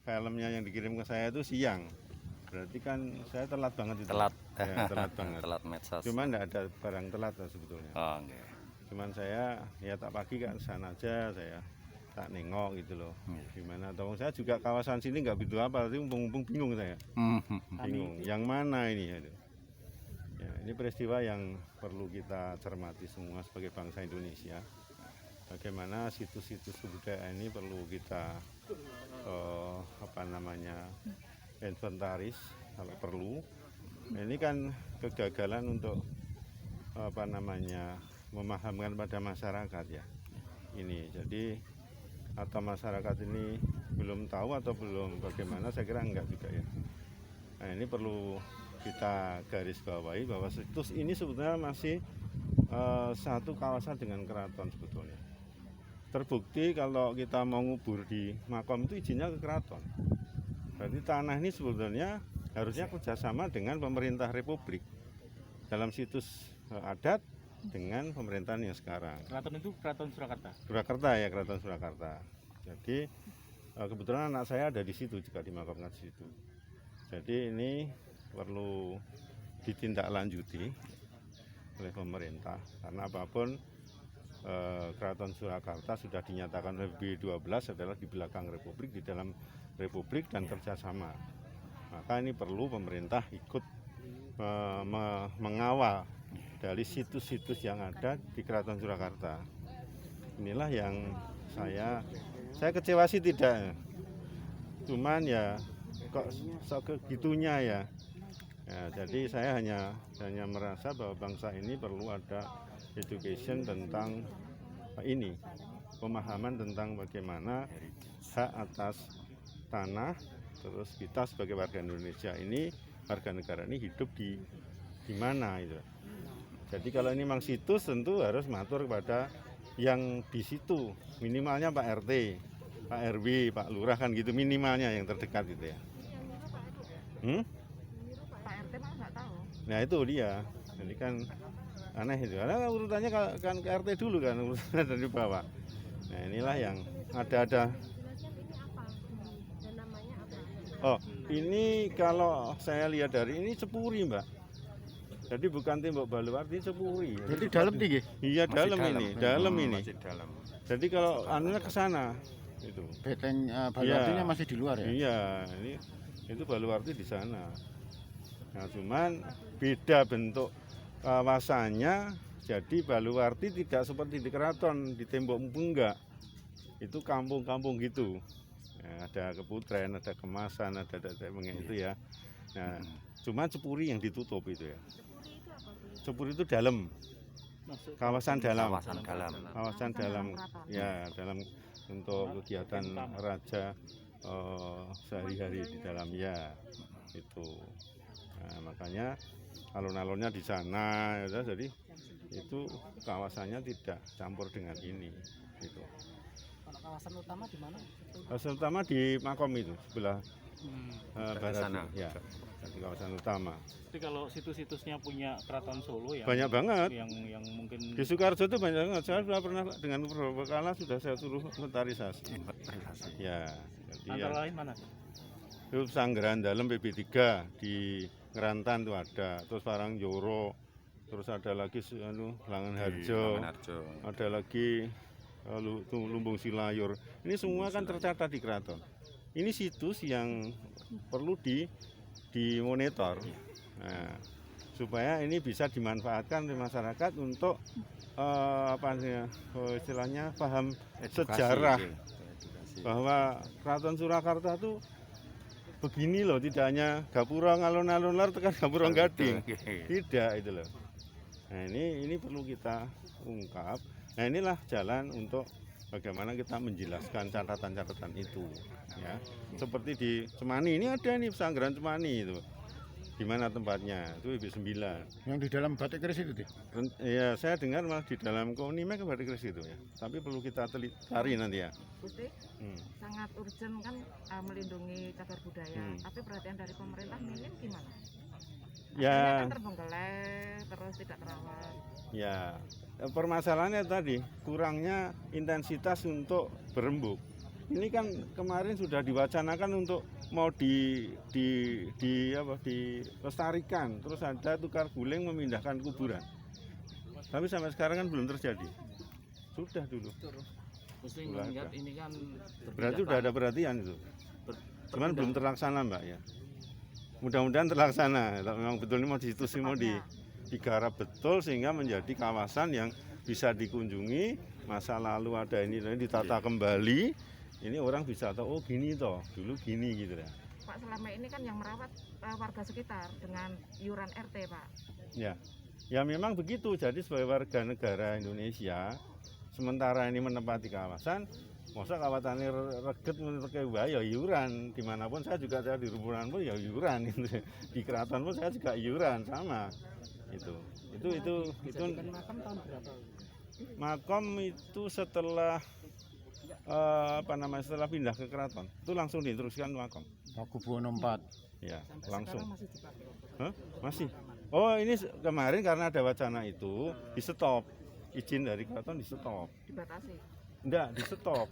filmnya yang dikirim ke saya itu siang. Berarti kan saya telat banget itu. Telat. Ya, telat banget. Telat medsos. Cuman enggak ada barang telat sebetulnya. Oh, okay. Cuman saya ya tak pagi kan sana aja saya tak nengok gitu loh. Gimana atau saya juga kawasan sini nggak begitu apa, tapi mumpung bingung saya. Bingung. Yang mana ini ya? Ya, ini peristiwa yang perlu kita cermati semua sebagai bangsa Indonesia. Bagaimana situs-situs kebudayaan ini perlu kita inventaris kalau perlu. Ini kan kegagalan untuk memahamkan pada masyarakat ya. Ini jadi atau masyarakat ini belum tahu atau belum bagaimana, saya kira enggak juga ya. Nah, ini perlu kita garis bawahi bahwa situs ini sebetulnya masih satu kawasan dengan keraton sebetulnya. Terbukti kalau kita mau ngubur di makom itu izinnya ke keraton. Berarti tanah ini sebetulnya harusnya kerjasama dengan pemerintah Republik dalam situs adat dengan pemerintahan yang sekarang. Keraton itu Keraton Surakarta. Surakarta ya, Keraton Surakarta. Jadi kebetulan anak saya ada di situ juga dimakamkan di situ. Jadi ini perlu ditindaklanjuti oleh pemerintah karena apapun Keraton Surakarta sudah dinyatakan oleh B12 adalah di belakang Republik, di dalam Republik dan kerjasama. Maka ini perlu pemerintah ikut mengawal dari situs-situs yang ada di Keraton Surakarta. Inilah yang saya kecewa sih tidak. Cuman ya kok segitunya ya. Ya, jadi saya hanya merasa bahwa bangsa ini perlu ada education tentang ini, pemahaman tentang bagaimana hak atas tanah, terus kita sebagai warga Indonesia ini, warga negara ini hidup di mana itu. Jadi kalau ini memang situs tentu harus mengatur kepada yang di situ, minimalnya Pak RT, Pak RW, Pak Lurah kan gitu minimalnya yang terdekat gitu ya. Pak RT mah nggak tahu. Nah itu dia, jadi kan aneh itu. Karena urutannya kan ke RT dulu kan, urutannya dari bawah. Nah inilah yang ada. Oh ini kalau saya lihat dari ini Cepuri Mbak. Jadi bukan tembok Baluwarti, Cepuri. Jadi dalam tinggi? Iya dalam ini, dalam ini. Masih dalam. Jadi kalau anunya ke sana itu. Beteng Baluwartinya masih di luar ya? Iya, ini itu Baluwarti di sana. Nah, cuman beda bentuk kawasannya. Jadi Baluwarti tidak seperti di keraton, di tembok enggak. Itu kampung-kampung gitu. Ya, ada keputren, ada kemasan, ada itu ya. Nah, cuma Cepuri yang ditutup itu ya. Cepuri itu dalam. Kawasan dalam. Kawasan dalam. Ya, dalam untuk kegiatan raja sehari-hari di dalam ya itu. Nah, makanya alun-alunnya di sana ya, jadi itu kawasannya tidak campur dengan ini gitu. Kalau kawasan utama di mana? Kawasan utama di Makom itu sebelah barat sana. ya, di kawasan utama. Jadi kalau situs-situsnya punya Keraton Solo ya Banyak banget. Yang mungkin Di Sukoharjo itu banyak banget. Saya sudah pernah dengan beberapa kala sudah saya suruh inventarisasi. Ya, jadi antara lain mana? itu Sanggeran Dalam PB3 di Ngerantan itu ada, terus Parangjoro, terus ada lagi Langan Harjo, ada lagi Lumbung Silayur. Ini semua kan tercatat di keraton. Ini situs yang perlu dimonitor. Nah, supaya ini bisa dimanfaatkan oleh masyarakat untuk istilahnya paham sejarah bahwa Keraton Surakarta itu begini loh, tidak hanya gapura ngalun-alun lar tekan gapura gading, tidak itu loh. Nah ini perlu kita ungkap. Nah inilah jalan untuk bagaimana kita menjelaskan catatan-catatan itu ya. Seperti di Cemani ini ada nih pesanggeran Cemani itu. Di mana tempatnya? Itu IB9. Yang di dalam batik keris itu, Ya, saya dengar malah di dalam Kounimek batik keris itu ya. Tapi perlu kita cari nanti ya. Gusti, sangat urgent kan melindungi cagar budaya. Tapi perhatian dari pemerintah minim gimana? Ya. Akhirnya kan terbengkelai, terus tidak terawat. Ya, permasalahannya tadi kurangnya intensitas untuk berembuk. Ini kan kemarin sudah diwacanakan untuk mau dilestarikan, terus ada tukar guling memindahkan kuburan. Tapi sampai sekarang kan belum terjadi. Sudah dulu. Mesti mengingat ini kan Berarti udah ada perhatian itu. Cuman belum terlaksana, Mbak ya. Mudah-mudahan terlaksana. Kalau memang betul ini mau di situ sih mau digarap betul sehingga menjadi kawasan yang bisa dikunjungi. Masa lalu ada ini ditata kembali. Ini orang bisa tahu, oh gini toh, dulu gini gitu ya. Pak, selama ini kan yang merawat warga sekitar dengan iuran RT, Pak. Ya memang begitu. Jadi sebagai warga negara Indonesia, sementara ini menempati kawasan, masa kawasan ini reget menurut ya iuran. Dimanapun saya di Rumpunan pun ya iuran. Di keraton pun saya juga iuran sama. Itu. Makam tahun berapa? Makom itu setelah setelah pindah ke keraton itu langsung diinstruksikan makom. Pakubuwono 4. Ya, Sampai langsung. sekarang masih dipakai. Hah? Masih. Oh, ini kemarin karena ada wacana itu di stop. Izin dari keraton di stop. Dibatasi. Enggak, di stop.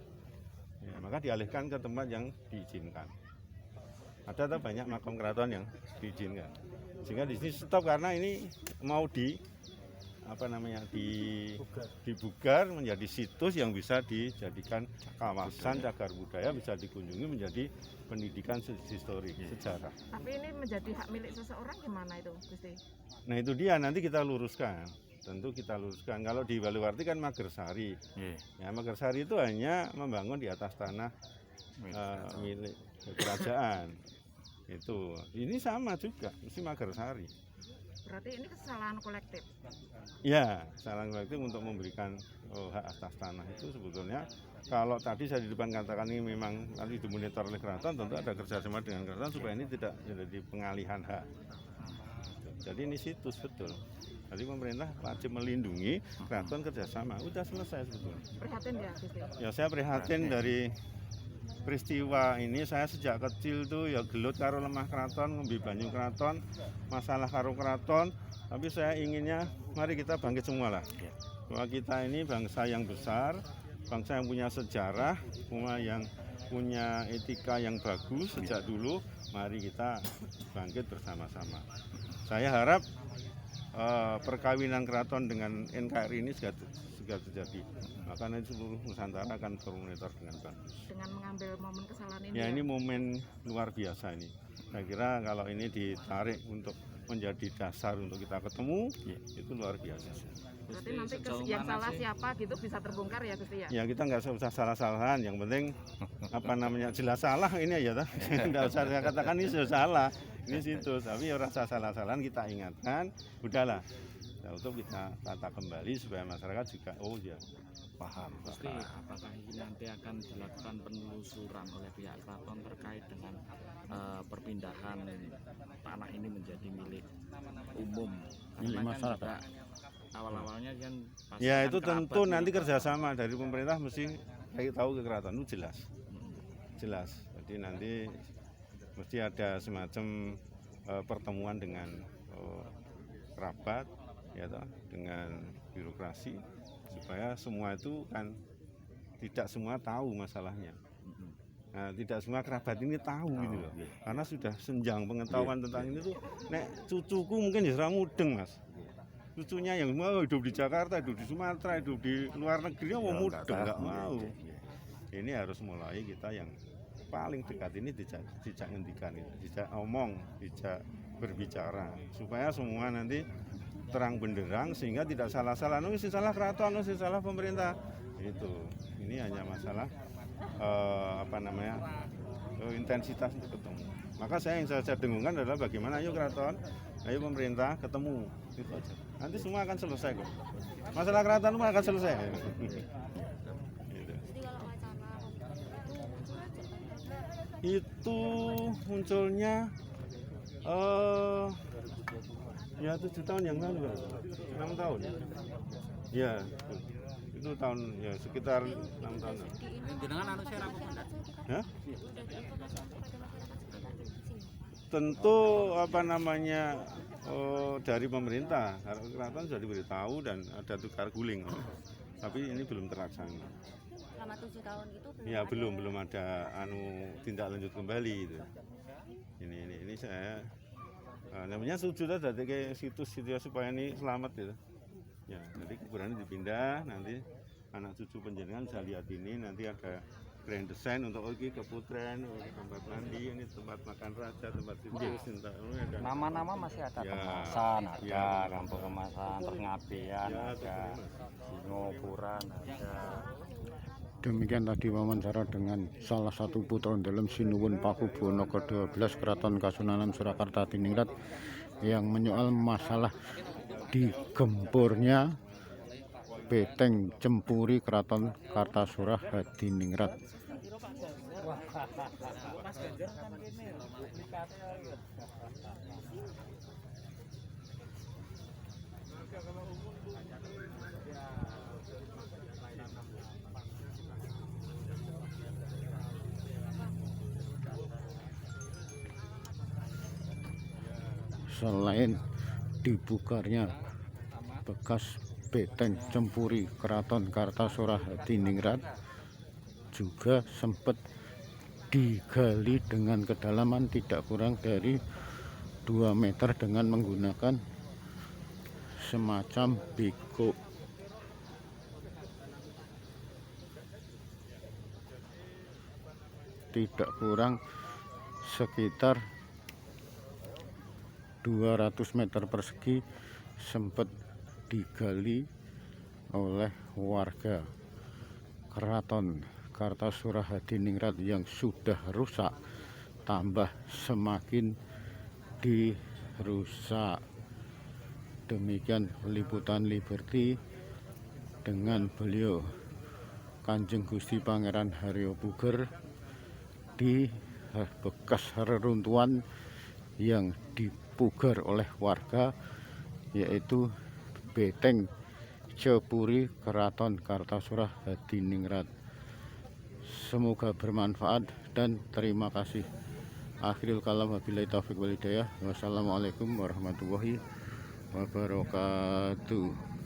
Ya, maka dialihkan ke tempat yang diizinkan. Ada banyak makam keraton yang diizinkan. Sehingga di sini stop karena ini mau dibugar menjadi situs yang bisa dijadikan kawasan cagar budaya, bisa dikunjungi menjadi pendidikan historik sejarah. Tapi ini menjadi hak milik seseorang gimana itu, Gusti? Nah itu dia nanti kita luruskan. Tentu kita luruskan. Kalau di Baluwarti kan Magersari. Ya Magersari itu hanya membangun di atas tanah milik kerajaan. Itu. Ini sama juga, mesti Magersari. Berarti ini kesalahan kolektif. Ya, kesalahan kolektif untuk memberikan hak atas tanah itu sebetulnya kalau tadi saya di depan katakan ini memang nanti dimonitor oleh keraton, tentu ada kerjasama dengan keraton supaya ini tidak menjadi pengalihan hak. Jadi ini situs betul. Jadi pemerintah wajib melindungi, keraton kerjasama. Udah selesai sebetulnya. Prihatin ya, Gusti? Ya saya prihatin dari peristiwa ini. Saya sejak kecil tuh ya gelut karo lemah keraton, ngombe banyu keraton, masalah karo keraton. Tapi saya inginnya mari kita bangkit semua lah. Bahwa kita ini bangsa yang besar, bangsa yang punya sejarah, yang punya etika yang bagus sejak dulu. Mari kita bangkit bersama-sama. Saya harap perkawinan keraton dengan NKRI ini segera terjadi. Maka nanti seluruh Nusantara akan termonitor dengan bagus. Dengan mengambil momen kesalahan ini. Ya ini momen luar biasa ini. Saya kira kalau ini ditarik untuk menjadi dasar untuk kita ketemu, itu luar biasa. Berarti nanti yang salah siapa gitu bisa terbongkar ya, Gusti ya? Ya kita nggak usah salah-salahan. Yang penting jelas salah ini aja. Nggak usah saya katakan ini sudah salah. Ini situs. Tapi orang salah-salahan kita ingatkan. Udahlah. Nah, untuk kita tata kembali supaya masyarakat juga paham. Pasti apakah ini nanti akan dilakukan penelusuran oleh pihak keraton terkait dengan perpindahan tanah ini menjadi milik umum, milik masyarakat. Kan awal-awalnya kan ya itu tentu nanti kerjasama dari pemerintah mesti tahu ke keraton itu jelas. Jadi nanti mesti ada semacam pertemuan dengan kerabat, ya toh, dengan birokrasi supaya semua itu kan tidak semua tahu masalahnya. Nah, tidak semua kerabat ini tahu gitu loh. Karena sudah senjang pengetahuan tentang ini tuh. Nek cucuku mungkin ya mudeng, Mas. Cucunya yang mau hidup di Jakarta, hidup di Sumatera, hidup di luar negeri mau mudeng, nggak mau. Ini harus mulai kita yang paling dekat ini dijak ngendikan, dijak omong, dijak berbicara supaya semua nanti terang benderang sehingga tidak salah-salah. Ini salah keraton, ini salah pemerintah. Itu. Ini hanya masalah intensitas untuk ketemu. Maka yang saya dengungkan adalah bagaimana ayo keraton, ayo pemerintah ketemu. Itu aja. Nanti semua akan selesai kok. Masalah keraton semua akan selesai. Itu munculnya ya 7 tahun yang lalu, 6 tahun. Ya, itu tahun ya sekitar 6 tahun. Ya? Tentu dari pemerintah, karena keraton sudah diberitahu dan ada tukar guling, tapi ini belum terlaksana. selama 7 tahun itu Ya ada- belum ada tindak lanjut kembali itu. Ini saya namanya sujud aja kayak situs gitu ya supaya ini selamat gitu. Ya, jadi kuburannya dipindah, nanti anak cucu penjenengan bisa lihat ini, nanti ada grand design untuk keputren, tempat mandi, ini tempat makan raja, tempat situs, Nama-nama masih ada, Ya. Kemasan ada, Ya. Kampung Kemasan, terus Ngabean Ya, ada, Singopuran ada. Demikian tadi wawancara dengan salah satu putra dalam Sinuwun Pakubuwono ke-12 Keraton Kasunanan Surakarta Diningrat yang menyoal masalah digempurnya Beteng Cempuri Keraton Kartasura Hadiningrat. Selain dibukarnya bekas Beteng Cempuri Keraton Kartasura Hadiningrat, juga sempat digali dengan kedalaman tidak kurang dari 2 meter dengan menggunakan semacam beko. Tidak kurang sekitar 200 meter persegi sempat digali oleh warga Keraton Kartasura Hadiningrat yang sudah rusak, tambah semakin dirusak. Demikian liputan Liberty dengan beliau Kanjeng Gusti Pangeran Haryo Puger di bekas reruntuhan yang dipugar oleh warga, yaitu Beteng Cempuri Keraton Kartasura Hadiningrat. Semoga bermanfaat dan terima kasih. Akhirul kalam, wabillahi taufiq wal hidayah. Wassalamualaikum warahmatullahi wabarakatuh.